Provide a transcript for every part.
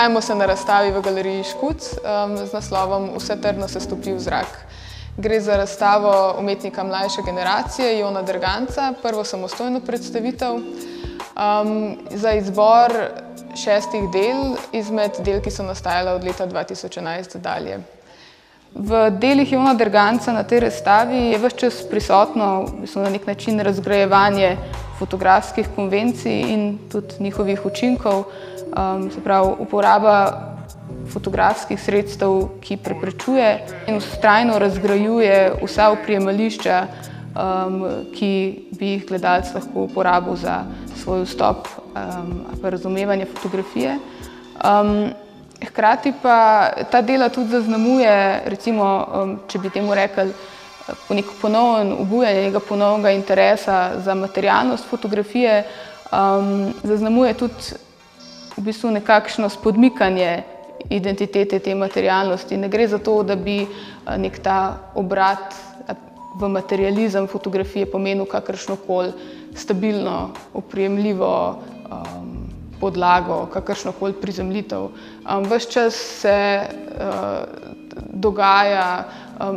Nahajamo se na razstavi v galeriji Škuc z naslovom Vse trdno se stopi v zrak. Gre za razstavo umetnika mlajše generacije, Jona Derganca, prvo samostojno predstavitev, za izbor 6 del izmed del, ki so nastajala od leta 2011 dalje. V delih Jona Derganca na tej razstavi je ves čas prisotno na nek način razgrajevanje fotografskih konvencij in tudi njihovih učinkov, se pravi uporaba fotografskih sredstev, ki preprečuje in vztrajno razgrajuje vsa oprijemališča, ki bi jih gledalec lahko uporabil za svoj vstop ali pa razumevanje fotografije. Hkrati pa ta dela tudi zaznamuje, recimo, če bi temu rekli, neko ponovno obujanje, nekega ponovnega interesa za materialnost fotografije, zaznamuje tudi v bistvu nekakšno spodmikanje identitete te materialnosti. Ne gre za to, da bi nek ta obrat v materializem fotografije pomenil kakršnokoli stabilno, oprijemljivo podlago, kakršnokoli prizemljitev. Ves čas se dogaja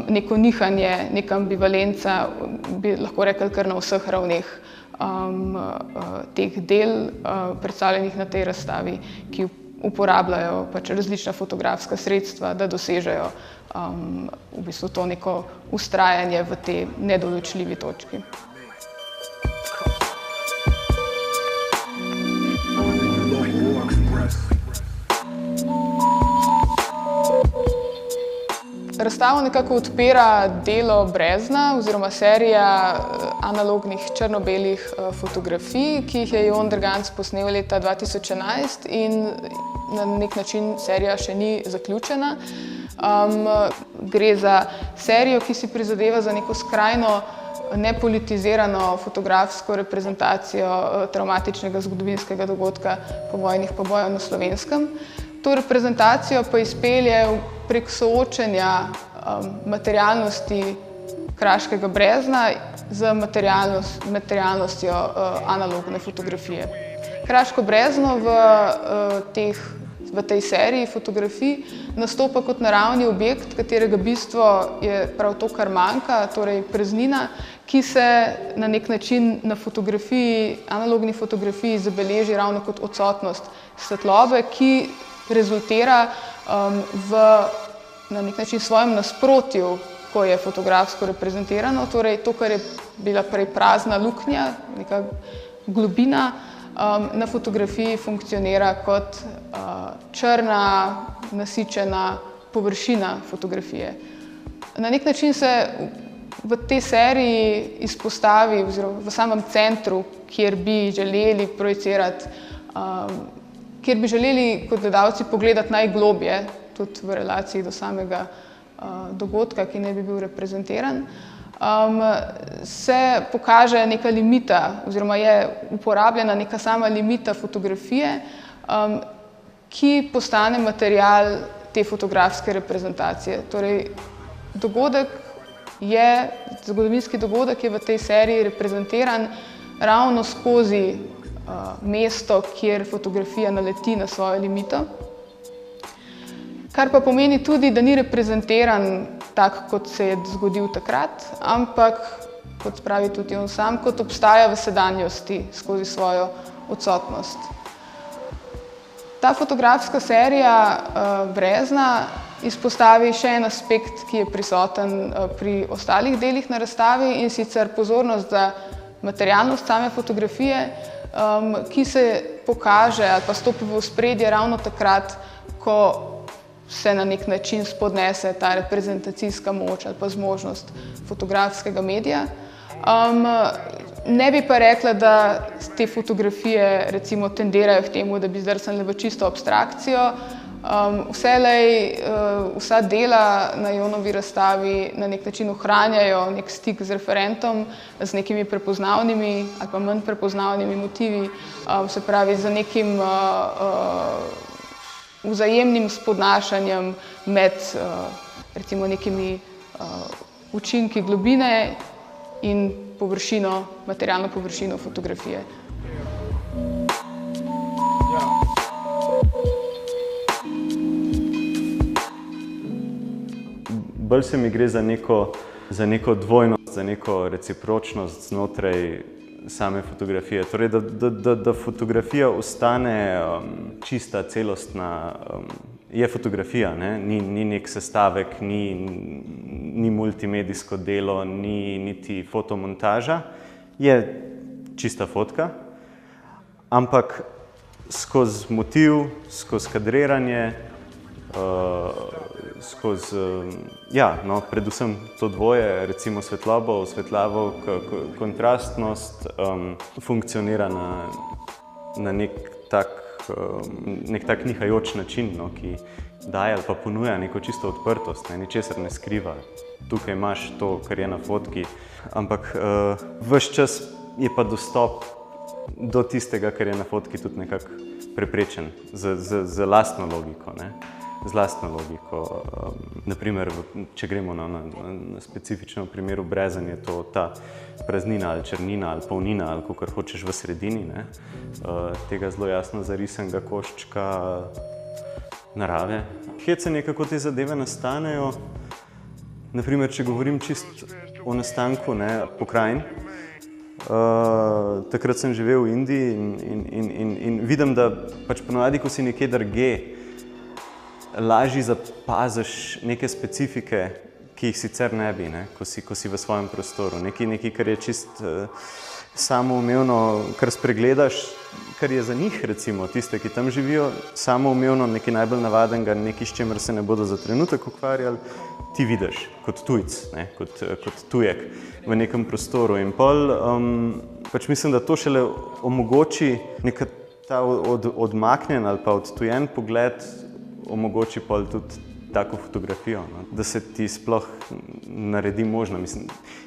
neko nihanje, neka ambivalenca, bi lahko rekli kar na vseh ravneh teh del, predstavljenih na tej razstavi, ki uporabljajo pač različna fotografska sredstva, da dosežejo v bistvu to neko vztrajanje v tej nedoločljivi točki. Razstavo nekako odpira delo Brezna oziroma serija analognih črno-belih fotografij, ki jih je Jon Derganc posnel leta 2011 in na nek način serija še ni zaključena. Gre za serijo, ki si prizadeva za neko skrajno nepolitizirano fotografsko reprezentacijo travmatičnega zgodovinskega dogodka povojnih pobojev na Slovenskem. To reprezentacijo pa izpelje prek soočenja materialnosti kraškega Brezna z materialnostjo analogne fotografije. Kraško Brezno v tej seriji fotografij nastopa kot naravni objekt, katerega bistvo je prav to, kar manjka, torej praznina, ki se na nek način na fotografiji, analogni fotografiji zabeleži ravno kot odsotnost svetlobe, ki rezultira na nek način svojem nasprotju, ko je fotografsko reprezentirano, torej to, kar je bila prej prazna luknja, neka globina, na fotografiji funkcionira kot črna, nasičena površina fotografije. Na nek način se v tej seriji izpostavi, oziroma v samem centru, kjer bi želeli projicirati, kjer bi želeli kot gledalci pogledati najglobje, tudi v relaciji do samega dogodka, ki naj bi bil reprezentiran, se pokaže neka limita, oziroma je uporabljena neka sama limita fotografije, ki postane material te fotografske reprezentacije. Torej, zgodovinski dogodek je v tej seriji reprezentiran ravno skozi mesto, kjer fotografija naleti na svojo limito. Kar pa pomeni tudi, da ni reprezentiran tak, kot se je zgodil takrat, ampak, kot pravi tudi on sam, kot obstaja v sedanjosti skozi svojo odsotnost. Ta fotografska serija Brezna izpostavi še en aspekt, ki je prisoten pri ostalih delih na razstavi, in sicer pozornost za materialnost same fotografije, ki se pokaže ali pa stopi v ospredje ravno takrat, ko se na nek način spodnese ta reprezentacijska moč ali pa zmožnost fotografskega medija. Ne bi pa rekla, da te fotografije recimo tendirajo k temu, da bi zdrsnile v čisto abstrakcijo. Vselej vsa dela na Jonovi razstavi na nek način ohranjajo nek stik z referentom, z nekimi prepoznavnimi ali pa manj prepoznavnimi motivi, se pravi z nekim vzajemnim spodnašanjem med recimo nekimi učinki globine in površino, materialno površino fotografije. bolj se mi gre za neko dvojnost, za neko recipročnost znotraj same fotografije. Torej, da fotografija ostane čista, celostna, je fotografija, ne? Ni nek sestavek, ni multimedijsko delo, ni niti fotomontaža, je čista fotka, ampak skozi motiv, skozi kadriranje, predvsem to dvoje, recimo svetlobo, osvetljavo, kontrastnost, funkcionira na nek tak nihajoč način, no, ki daje ali pa ponuja neko čisto odprtost, ne, ničesar ne skriva. Tukaj imaš to, kar je na fotki, ampak ves čas je pa dostop do tistega, kar je na fotki, tudi nekako preprečen z lastno logiko, ne. Z lastno logiko. Naprimer, če gremo na specifičnem primeru Brezen, je to ta praznina ali črnina ali polnina ali kakor hočeš v sredini, ne, tega zelo jasno zarisanega koščka narave. Hecanje, kako te zadeve nastanejo, naprimer, če govorim čisto o nastanku, ne, pokrajin. Takrat sem živel v Indiji in vidim, da pač ponavadi, ko si nekje drugje, lažje zapaziš neke specifike, ki jih sicer ne bi, ne, ko si v svojem prostoru. Nekaj, kar je čisto samoumevno, kar spregledaš, kar je za njih, recimo, tiste, ki tam živijo, samoumevno, nekaj najbolj navadenega, nekaj, s čemer se ne bodo za trenutek ukvarjali, ti vidiš kot tujec, ne, kot tujek v nekem prostoru. In pol, pač mislim, da to šele omogoči neka ta odmaknjen ali pa odtujen pogled, omogoči pol tudi tako fotografijo, no, da se ti sploh naredi možno. Mislim,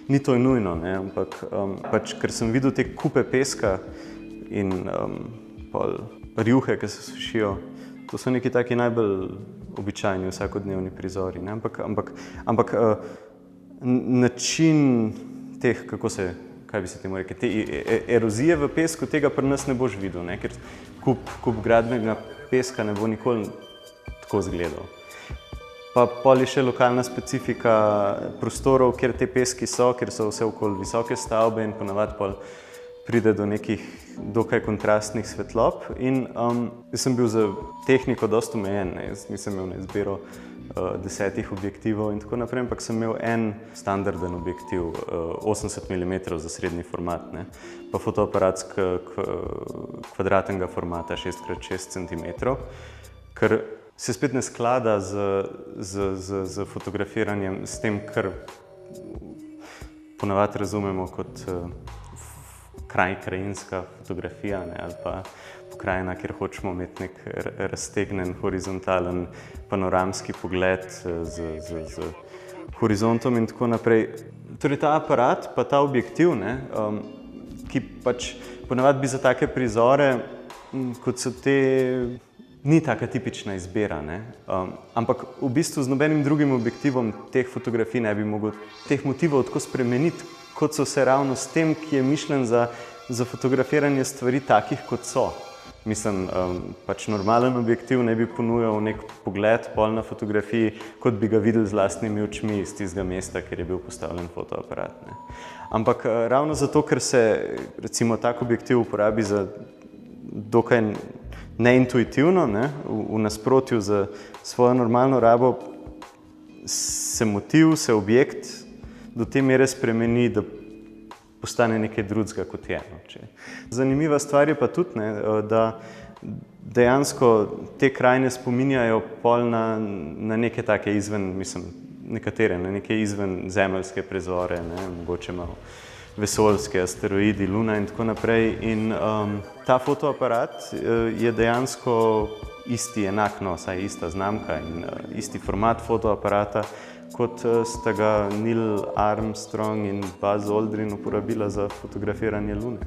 ni to nujno, ne, ampak pač, ker sem videl te kupe peska in pol rjuhe, ki se sušijo, to so neki taki najbolj običajni vsakodnevni prizori, ne, ampak način teh, kaj bi se temu rekel, te erozije v pesku, tega pri nas ne boš videl, ne, ker kup gradbenega peska ne bo nikoli tako izgledal. Pa pol je še lokalna specifika prostorov, kjer te peski so, ker so vse okoli visoke stavbe in ponavadi pol pride do nekih dokaj kontrastnih svetlob. In jaz sem bil za tehniko dosti omejen, ne. Jaz nisem imel na izbiro 10 objektivov in tako naprej, ampak sem imel en standarden objektiv, 80 mm za srednji format, ne, pa fotoaparat kvadratnega formata, 6x6 cm, ker se spet ne sklada z fotografiranjem, s tem, kar ponavadi razumemo kot krajinska fotografija, ne, ali pa pokrajina, kjer hočemo imeti nek raztegnen, horizontalen, panoramski pogled z horizontom in tako naprej. Torej ta aparat, pa ta objektiv, ne, ki pač ponavadi bi za take prizore, kot so te, ni taka tipična izbira, ne, ampak v bistvu z nobenim drugim objektivom teh fotografij ne bi mogel teh motivov tako spremeniti, kot so se ravno s tem, ki je mišljen za fotografiranje stvari takih, kot so. Mislim, pač normalen objektiv ne bi ponujal nek pogled pol na fotografiji, kot bi ga videli z lastnimi očmi iz tistega mesta, kjer je bil postavljen fotoaparat, ne. Ampak ravno zato, ker se recimo tak objektiv uporabi za dokaj neintuitivno, ne, v nasprotju z svojo normalno rabo, se motiv, se objekt do te mere spremeni, da postane nekaj drugega, kot je. Zanimiva stvar je pa tudi, ne, da dejansko te krajine spominjajo pol na neke take nekatere, na neke izvenzemeljske prizore, ne, mogoče malo vesoljske, asteroidi, luna in tako naprej. In ta fotoaparat je dejansko isti, enak, no, saj ista znamka in isti format fotoaparata, kot sta ga Neil Armstrong in Buzz Aldrin uporabila za fotografiranje Lune.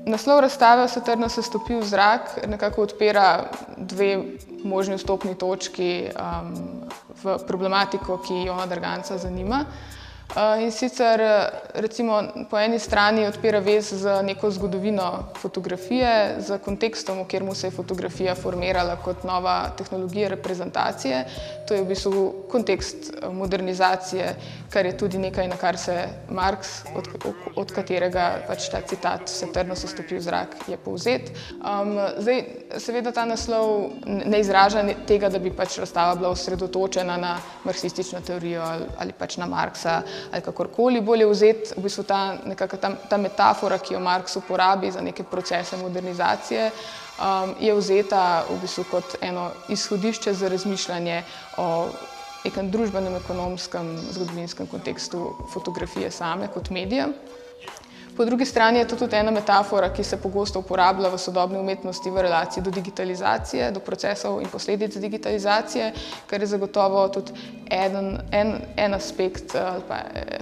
Naslov razstave Vse trdno se stopi v zrak nekako odpira dve možni vstopni točki v problematiko, ki Jona Derganca zanima. In sicer recimo po eni strani odpira vez z neko zgodovino fotografije, z kontekstom, v katerem se je fotografija formirala kot nova tehnologija reprezentacije. To je v bistvu kontekst modernizacije, kar je tudi nekaj, na kar se Marx, od katerega pač ta citat "Vse trdno se stopi v zrak" je povzet. Zdaj, seveda ta naslov ne izraža tega, da bi pač razstava bila osredotočena na marksistično teorijo ali pač na Marxa ali kakorkoli. Bolje vzeti v bistvu ta metafora, ki jo Marx uporabi za neke procese modernizacije, je vzeta v bistvu kot eno izhodišče za razmišljanje o nekem družbenem, ekonomskem, zgodovinskem kontekstu fotografije same kot medija. Po drugi strani je to tudi ena metafora, ki se pogosto uporablja v sodobni umetnosti v relaciji do digitalizacije, do procesov in posledic digitalizacije, kar je zagotovo tudi en aspekt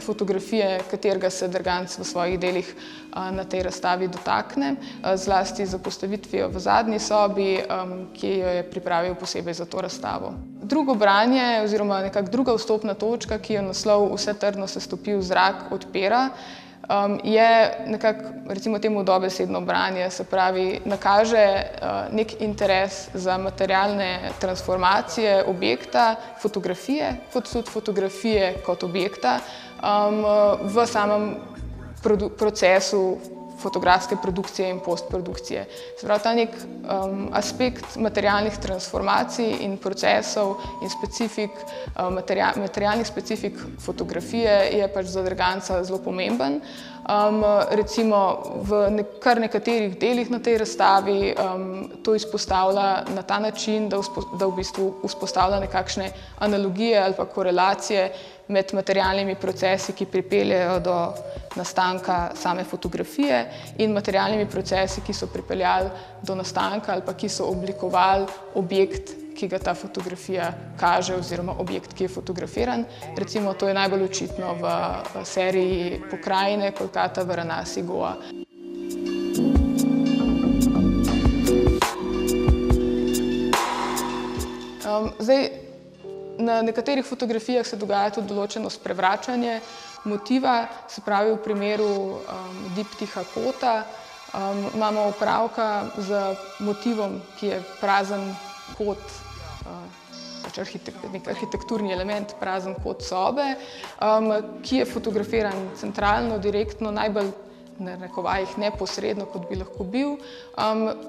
fotografije, katerega se Derganc v svojih delih na tej razstavi dotakne, zlasti z postavitvijo v zadnji sobi, ki jo je pripravil posebej za to razstavo. Drugo branje oziroma nekako druga vstopna točka, ki jo naslov "Vse trdno se stopi v zrak" odpira, je nekako, recimo temu dobesedno branje, se pravi, nakaže nek interes za materialne transformacije objekta, fotografije, kot tudi fotografije kot objekta, v samem procesu fotografske produkcije in postprodukcije. Se pravi, ta nek aspekt materialnih transformacij in procesov in materialnih specifik fotografije je pač za Derganca zelo pomemben. Recimo v kar nekaterih delih na tej razstavi to izpostavlja na ta način, da v bistvu vzpostavlja nekakšne analogije ali pa korelacije med materialnimi procesi, ki pripeljejo do nastanka same fotografije, in materialnimi procesi, ki so pripeljali do nastanka ali pa ki so oblikovali objekt, ki ga ta fotografija kaže, oziroma objekt, ki je fotografiran. Recimo, to je najbolj očitno v seriji Pokrajine, Kolkata, Varanasi, Goa. Zdaj, na nekaterih fotografijah se dogaja tudi določeno sprevračanje motiva, se pravi v primeru diptiha kota imamo opravka z motivom, ki je prazen kot, nek arhitekturni element, prazen kot sobe, ki je fotografiran centralno, direktno, najbolj na narekovajih neposredno, kot bi lahko bil.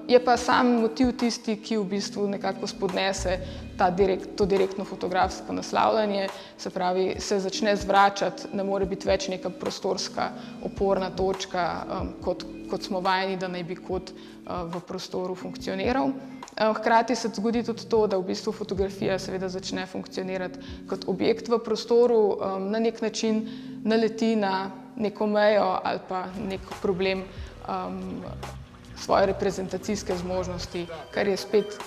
Je pa sam motiv tisti, ki v bistvu nekako spodnese to direktno fotografsko naslavljanje, se pravi, se začne zvračati, ne more biti več neka prostorska oporna točka, kot smo vajeni, da naj bi kot v prostoru funkcioniral. Hkrati se zgodi tudi to, da v bistvu fotografija seveda začne funkcionirati kot objekt v prostoru, na nek način naleti na neko mejo ali pa nek problem svoje reprezentacijske zmožnosti, kar je spet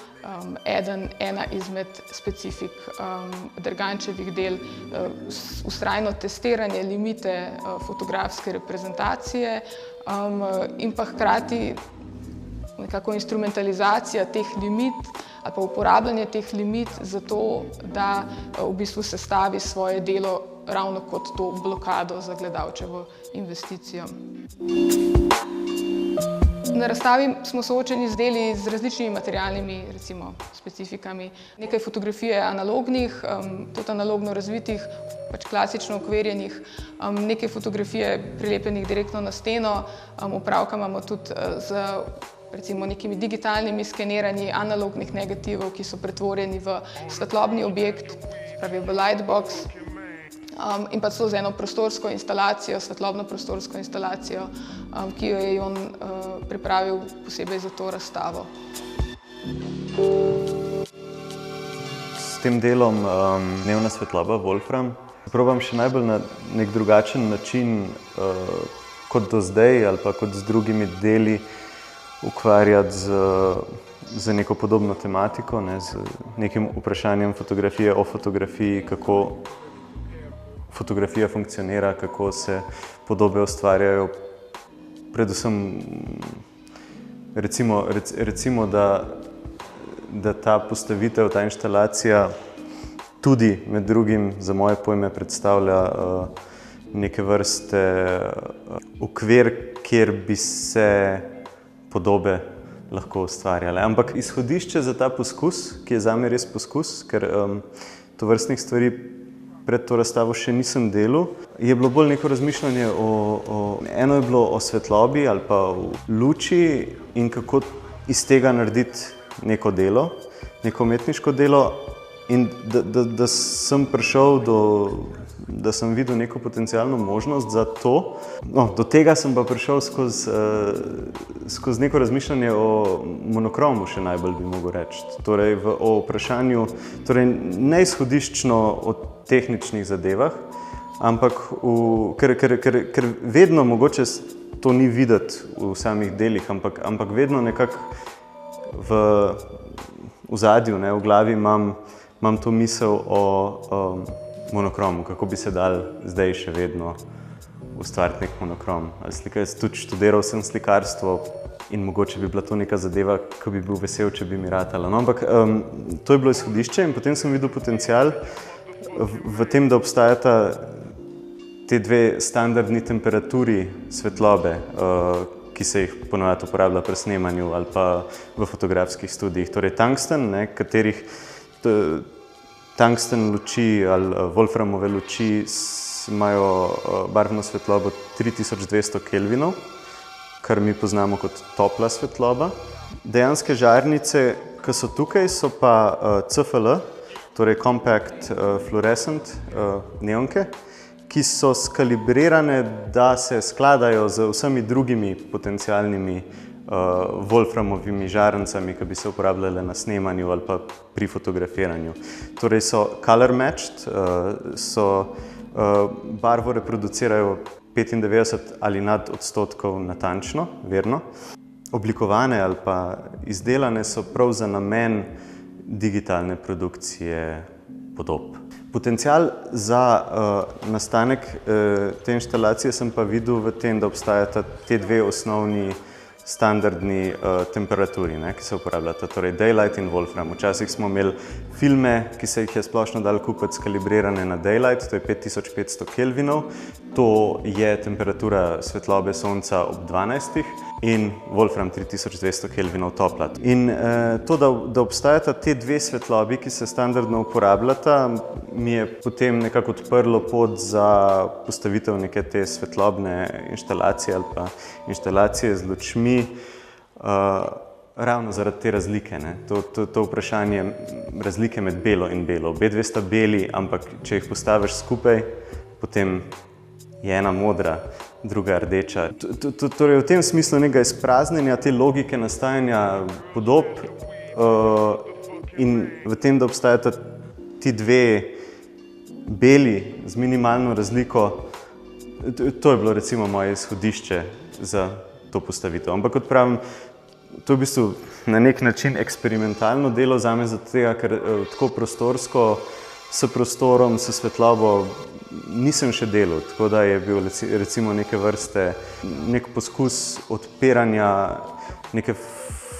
ena izmed specifik Dergančevih del, vztrajno testiranje limite fotografske reprezentacije in pa hkrati nekako instrumentalizacija teh limit ali pa uporabljanje teh limit za to, da v bistvu sestavi svoje delo ravno kot to blokado za gledalčevo investicijo. Na razstavi smo soočeni z deli z različnimi materialnimi, recimo, specifikami. Nekaj fotografij je analognih, tudi analogno razvitih, pač klasično ukvirjenih, nekaj fotografij je prilepljenih direktno na steno, opravka imamo tudi z recimo nekimi digitalnimi skeniranji analognih negativov, ki so pretvorjeni v svetlobni objekt, pravi v lightbox, in pa celo z eno prostorsko instalacijo, svetlobno prostorsko instalacijo, ki jo je on pripravil posebej za to razstavo. S tem delom Dnevna svetloba Wolfram probam še najbolj na nek drugačen način kot do zdaj ali pa kot z drugimi deli ukvarjati z neko podobno tematiko, z nekim vprašanjem fotografije o fotografiji, kako fotografija funkcionira, kako se podobe ustvarjajo. Predvsem recimo da ta postavitev, ta inštalacija tudi med drugim za moje pojme predstavlja neke vrste okvir, kjer bi se podobe lahko ustvarjale. Ampak izhodišče za ta poskus, ki je zame res poskus, ker tovrstnih stvari pred to razstavo še nisem delal, je bilo bolj neko razmišljanje eno je bilo o svetlobi ali pa o luči in kako iz tega narediti neko delo, neko umetniško delo in da sem prišel da sem videl neko potencialno možnost za to. No, do tega sem pa prišel skozi neko razmišljanje o monokromu še najbolj bi mogel reči. Torej o vprašanju, torej ne izhodiščno o tehničnih zadevah, ampak ker vedno mogoče to ni videti v samih delih, ampak vedno nekako v ozadju, v glavi imam to misel o monokromu, kako bi se dal zdaj še vedno ustvariti nek monokrom. Jaz tudi študiral sem slikarstvo in mogoče bi bila to neka zadeva, ko bi bil vesel, če bi mi ratala. No, ampak to je bilo izhodišče in potem sem videl potencial v tem, da obstajata te dve standardni temperaturi svetlobe, ki se jih ponavadi uporablja pri snemanju ali pa v fotografskih študijih. Torej tungsten, katerih tungsten luči ali wolframove luči imajo barvno svetlobo 3200 kelvinov, kar mi poznamo kot topla svetloba. Dejanske žarnice, ki so tukaj, so pa CFL, torej Compact Fluorescent neonke, ki so skalibrirane, da se skladajo z vsemi drugimi potencialnimi wolframovimi žarnicami, ki bi se uporabljale na snemanju ali pa pri fotografiranju. Torej so color matched, barvo reproducirajo 95 ali nad odstotkov natančno, verno. Oblikovane ali pa izdelane so prav za namen digitalne produkcije podob. Potencial za nastanek te inštalacije sem pa videl v tem, da obstajata te dve osnovni standardni temperaturi, ki se uporabljata, torej daylight in wolfram. Včasih smo imeli filme, ki se jih je splošno dalo kupiti skalibrirane na daylight, to je 5500 kelvinov. To je temperatura svetlobe sonca ob 12. in wolfram 3200 kelvinov topla. In to, da obstajata te dve svetlobi, ki se standardno uporabljata, mi je potem nekako odprlo pot za postavitev neke te svetlobne inštalacije ali pa inštalacije z lučmi, ravno zaradi te razlike. To vprašanje razlike med belo in belo. Obe dve sta beli, ampak če jih postaviš skupaj, potem je ena modra, druga rdeča. Torej v tem smislu nekega izpraznjenja te logike nastajanja podob in v tem, da obstajata ti dve beli z minimalno razliko, to je bilo recimo moje izhodišče za to postavitev. Ampak kot pravim, to je v bistvu na nek način eksperimentalno delo zame, zato tega, ker tako prostorsko, s prostorom, s svetlobo nisem še delal, tako da je bil recimo neke vrste nek poskus odpiranja neke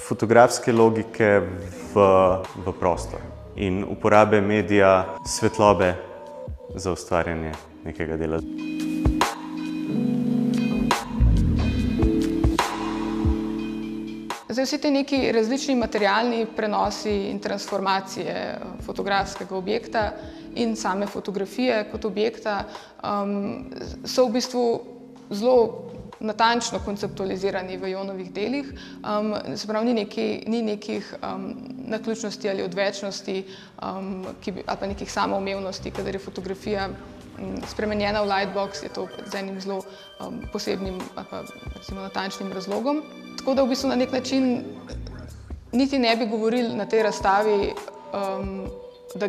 fotografske logike v prostor in uporabe medija svetlobe za ustvarjanje nekega dela. Zdaj, vsi ti neki različni materialni prenosi in transformacije fotografskega objekta in same fotografije kot objekta so v bistvu zelo natančno konceptualizirani v Jonovih delih. Se pravi, ni nekih naključnosti ali odvečnosti ali pa nekih samoumevnosti, kadar je fotografija spremenjena v lightbox, je to z enim zelo posebnim ali pa recimo natančnim razlogom. Tako da v bistvu na nek način niti ne bi govorili na tej razstavi, da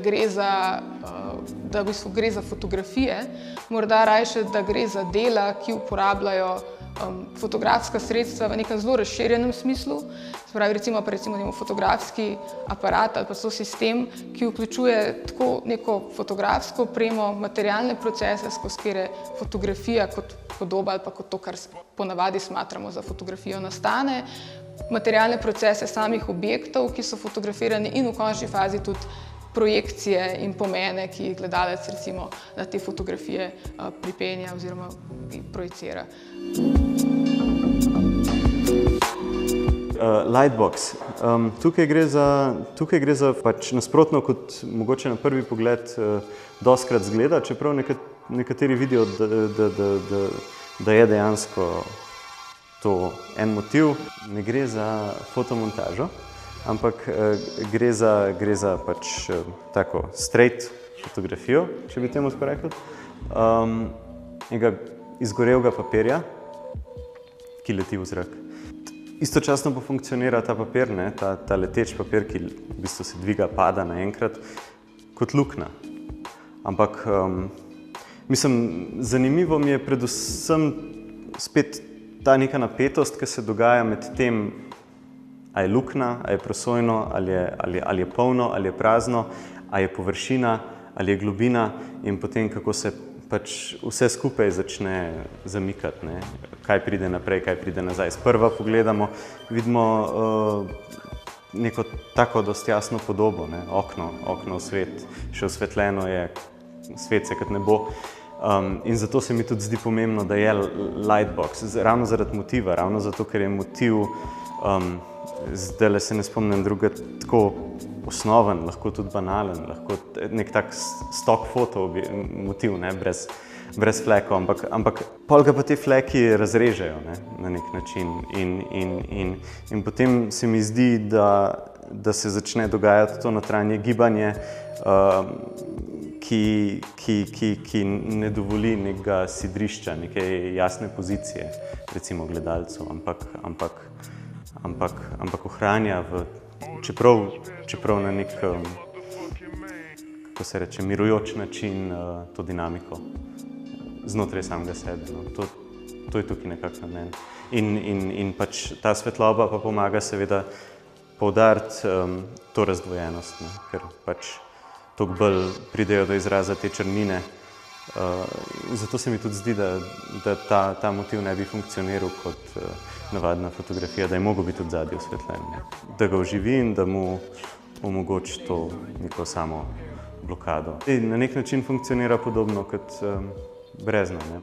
v bistvu gre za fotografije, morda rajše, da gre za dela, ki uporabljajo fotografska sredstva v nekem zelo razširjenem smislu. Se pravi, recimo fotografski aparat ali pa so sistem, ki vključuje tako neko fotografsko opremo, materialne procese, skozi katere fotografija kot podoba ali pa kot to, kar ponavadi smatramo za fotografijo, nastane, materialne procese samih objektov, ki so fotografirani in v končni fazi tudi projekcije in pomene, ki jih gledalec recimo na te fotografije pripenja oziroma projicira. Lightbox. Tukaj gre za pač nasprotno, kot mogoče na prvi pogled dostikrat zgleda, čeprav nekateri vidijo, da je dejansko to en motiv. Ne gre za fotomontažo, ampak gre za pač tako straight fotografijo, če bi temu tako rekli, izgorelega papirja, ki leti v zrak. Istočasno pa funkcionira ta papir, ta leteč papir, ki v bistvu se dviga, pada naenkrat, kot luknja. Ampak, mislim, zanimivo mi je predvsem spet ta neka napetost, ki se dogaja med tem, a je luknja, a je prosojno, ali je polno, ali je prazno, a je površina, ali je globina in potem, kako se pač vse skupaj začne zamikati, ne? Kaj pride naprej, kaj pride nazaj. Sprva pogledamo, vidimo neko tako dosti jasno podobo, ne? Okno v svet, še osvetljeno je, svet se kot nebo. In zato se mi tudi zdi pomembno, da je lightbox, ravno zaradi motiva, ravno zato, ker je motiv, zdajle se ne spomnim druga, tako osnoven, lahko tudi banalen, lahko nek tak stock foto motiv, ne, brez flekov, ampak pol ga pa te fleki razrežejo, ne, na nek način in potem se mi zdi, da se začne dogajati to notranje gibanje, ki ne dovoli nekega sidrišča, neke jasne pozicije, recimo gledalcev, ampak ohranja čeprav na nek, kako se reče, mirujoč način to dinamiko znotraj samega sebe. No. To je tukaj nekako namen. In pač ta svetloba pa pomaga seveda poudariti to razdvojenost, ne, ker pač toliko bolj pridejo do izraza te črnine. Zato se mi tudi zdi, da ta motiv ne bi funkcioniral kot navadna fotografija, da je mogel biti tudi zadaj osvetljen, da ga oživi in da mu omogoči to neko samo blokado. Na nek način funkcionira podobno kot brezna, ne.